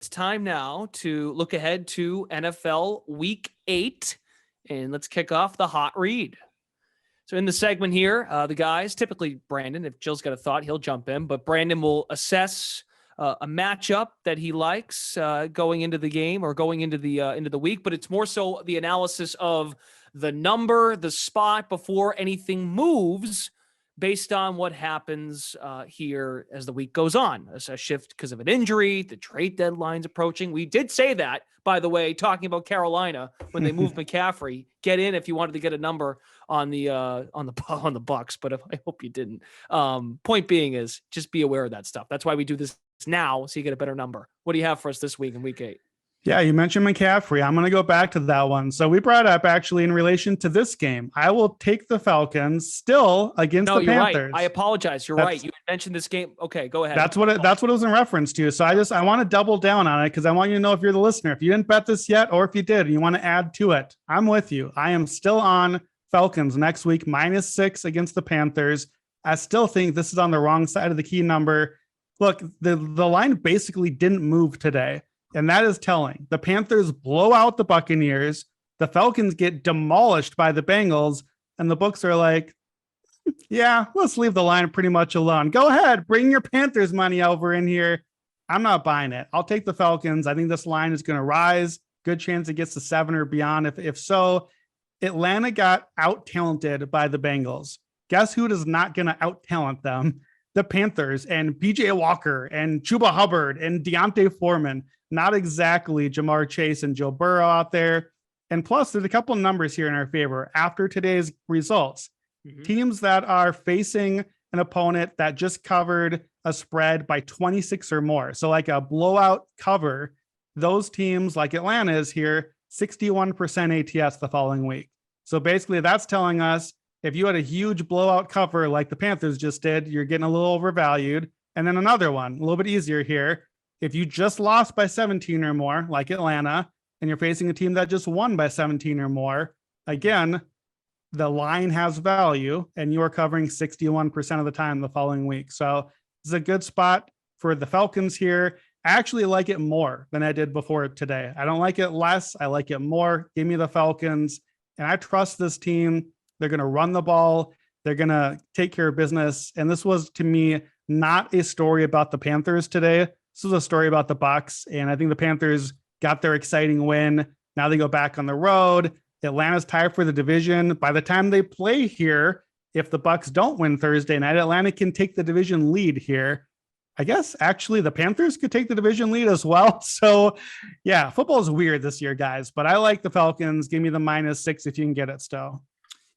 It's time now to look ahead to NFL Week 8, and let's kick off the hot read. So in the segment here, the guys, typically Brandon, if Jill's got a thought, he'll jump in, but Brandon will assess a matchup that he likes going into the game or going into the week, but it's more so the analysis of the number, the spot before anything moves based on what happens here as the week goes on. A shift because of an injury, the trade deadline's approaching. We did say that, by the way, talking about Carolina when they moved McCaffrey. Get in if you wanted to get a number on the Bucks, but I hope you didn't. Point being is just be aware of that stuff. That's why we do this now, so you get a better number. What do you have for us this week in Week 8? Yeah, you mentioned McCaffrey. I'm going to go back to that one. So we brought up actually in relation to this game. I will take the Falcons still against the Panthers. Right. I apologize. You're right. You mentioned this game. Okay, go ahead. That's what it was in reference to. So I want to double down on it because I want you to know if you're the listener, if you didn't bet this yet, or if you did and you want to add to it, I'm with you. I am still on Falcons next week, -6 against the Panthers. I still think this is on the wrong side of the key number. Look, the line basically didn't move today. And that is telling. The Panthers blow out the Buccaneers. The Falcons get demolished by the Bengals. And the books are like, yeah, let's leave the line pretty much alone. Go ahead. Bring your Panthers money over in here. I'm not buying it. I'll take the Falcons. I think this line is going to rise. Good chance it gets to 7 or beyond. If so, Atlanta got out-talented by the Bengals. Guess who is not going to out-talent them? The Panthers and PJ Walker and Chuba Hubbard and Deontay Foreman. Not exactly Jamar Chase and Joe Burrow out there. And plus, there's a couple of numbers here in our favor after today's results. Mm-hmm. Teams that are facing an opponent that just covered a spread by 26 or more. So like a blowout cover, those teams like Atlanta is here, 61% ATS the following week. So basically that's telling us if you had a huge blowout cover like the Panthers just did, you're getting a little overvalued. And then another one, a little bit easier here. If you just lost by 17 or more, like Atlanta, and you're facing a team that just won by 17 or more, again, the line has value, and you are covering 61% of the time the following week. So it's a good spot for the Falcons here. I actually like it more than I did before today. I don't like it less. I like it more. Give me the Falcons, and I trust this team. They're going to run the ball. They're going to take care of business. And this was, to me, not a story about the Panthers today. This is a story about the Bucs, and I think the Panthers got their exciting win. Now they go back on the road. Atlanta's tied for the division. By the time they play here, if the Bucs don't win Thursday night, Atlanta can take the division lead here. I guess actually the Panthers could take the division lead as well. So yeah, football is weird this year, guys, but I like the Falcons. Give me the -6 if you can get it still.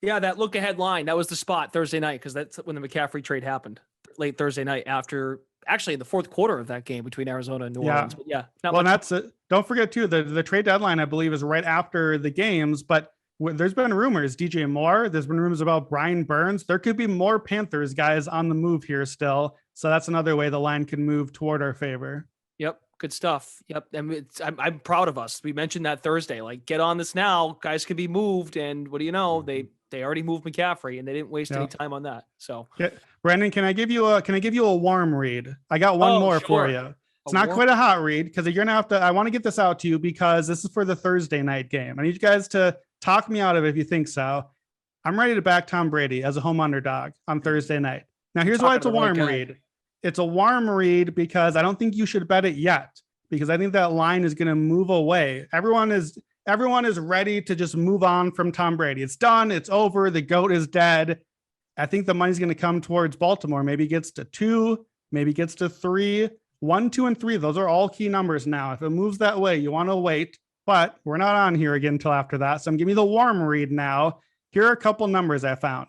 Yeah, that look ahead line, that was the spot Thursday night because that's when the McCaffrey trade happened late Thursday night after actually in the fourth quarter of that game between Arizona and New Orleans. But yeah. Well, that's it. Don't forget too, the trade deadline, I believe, is right after the games, but there's been rumors, DJ Moore, there's been rumors about Brian Burns. There could be more Panthers guys on the move here still. So that's another way the line can move toward our favor. Yep. Good stuff. Yep. And I'm proud of us. We mentioned that Thursday, like get on this now, guys can be moved. And what do you know? They already moved McCaffrey and they didn't waste any time on that. So yeah. Brandon, can I give you a warm read? I got one more for you. It's not quite a hot read because you're going to I want to get this out to you because this is for the Thursday night game. I need you guys to talk me out of it if you think so. I'm ready to back Tom Brady as a home underdog on Thursday night. Now, here's why it's a warm read. It's a warm read because I don't think you should bet it yet because I think that line is going to move away. Everyone is ready to just move on from Tom Brady. It's done. It's over. The GOAT is dead. I think the money's going to come towards Baltimore. Maybe it gets to 2, maybe it gets to 3. 1, 2, and 3. Those are all key numbers now. If it moves that way, you want to wait, but we're not on here again until after that. So I'm giving you the warm read now. Here are a couple numbers I found.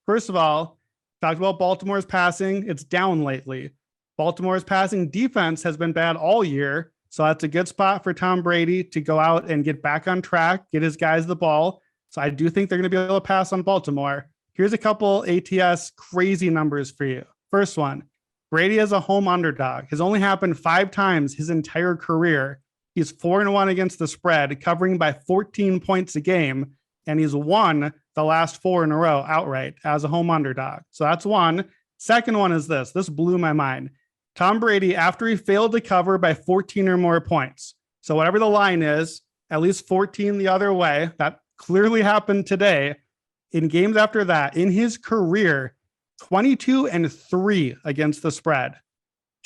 First of all, talked about Baltimore's passing. It's down lately. Baltimore's passing defense has been bad all year. So that's a good spot for Tom Brady to go out and get back on track, get his guys the ball. So I do think they're going to be able to pass on Baltimore. Here's a couple ATS crazy numbers for you. First one, Brady as a home underdog has only happened 5 times his entire career. He's 4-1 against the spread, covering by 14 points a game, and he's won the last 4 in a row outright as a home underdog. So that's one. Second one is this. This blew my mind. Tom Brady, after he failed to cover by 14 or more points. So whatever the line is, at least 14 the other way. That clearly happened today. In games after that, in his career, 22-3 against the spread.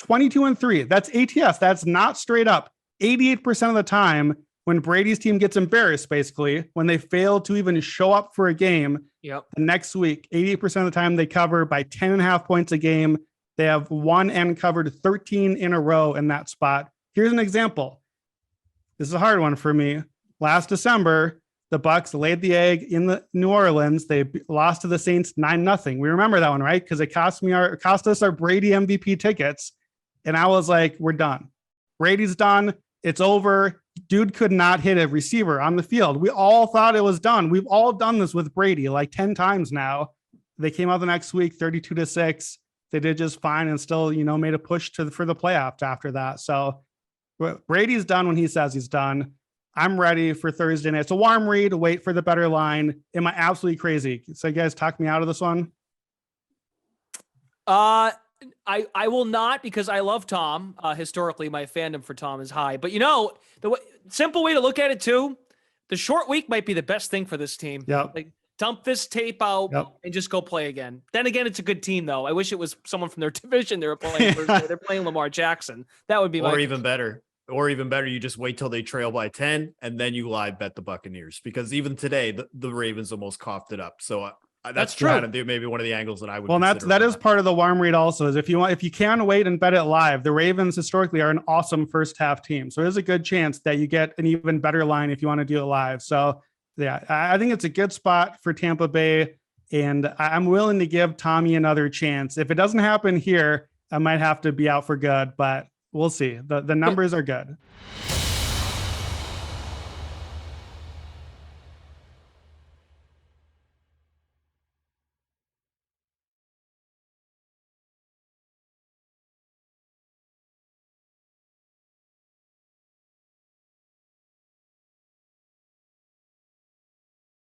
22-3. That's ATS. That's not straight up. 88% of the time, when Brady's team gets embarrassed, basically, when they fail to even show up for a game, the next week, 88% of the time they cover by 10.5 points a game. They have won and covered 13 in a row in that spot. Here's an example. This is a hard one for me. Last December, the Bucs laid the egg in the New Orleans. They lost to the Saints 9-0. We remember that one, right? Because it cost us our Brady MVP tickets. And I was like, we're done. Brady's done. It's over. Dude could not hit a receiver on the field. We all thought it was done. We've all done this with Brady like 10 times now. They came out the next week, 32-6. They did just fine and still, made a push for the playoffs after that. So Brady's done when he says he's done. I'm ready for Thursday night. It's a warm read. Wait for the better line. Am I absolutely crazy? So you guys talk me out of this one? I will not, because I love Tom. Historically, my fandom for Tom is high. But the simple way to look at it too, the short week might be the best thing for this team. Yep. Like, dump this tape out and just go play again. Then again, it's a good team though. I wish it was someone from their division they were playing. They're playing Lamar Jackson. That would be even better. Or even better, you just wait till they trail by 10 and then you live bet the Buccaneers, because even today the Ravens almost coughed it up. So that's true. Maybe one of the angles that I would. Well, that is part of the warm read also, is if you can wait and bet it live, the Ravens historically are an awesome first half team. So there's a good chance that you get an even better line if you want to do it live. So yeah, I think it's a good spot for Tampa Bay, and I'm willing to give Tommy another chance. If it doesn't happen here, I might have to be out for good, but we'll see. The numbers are good.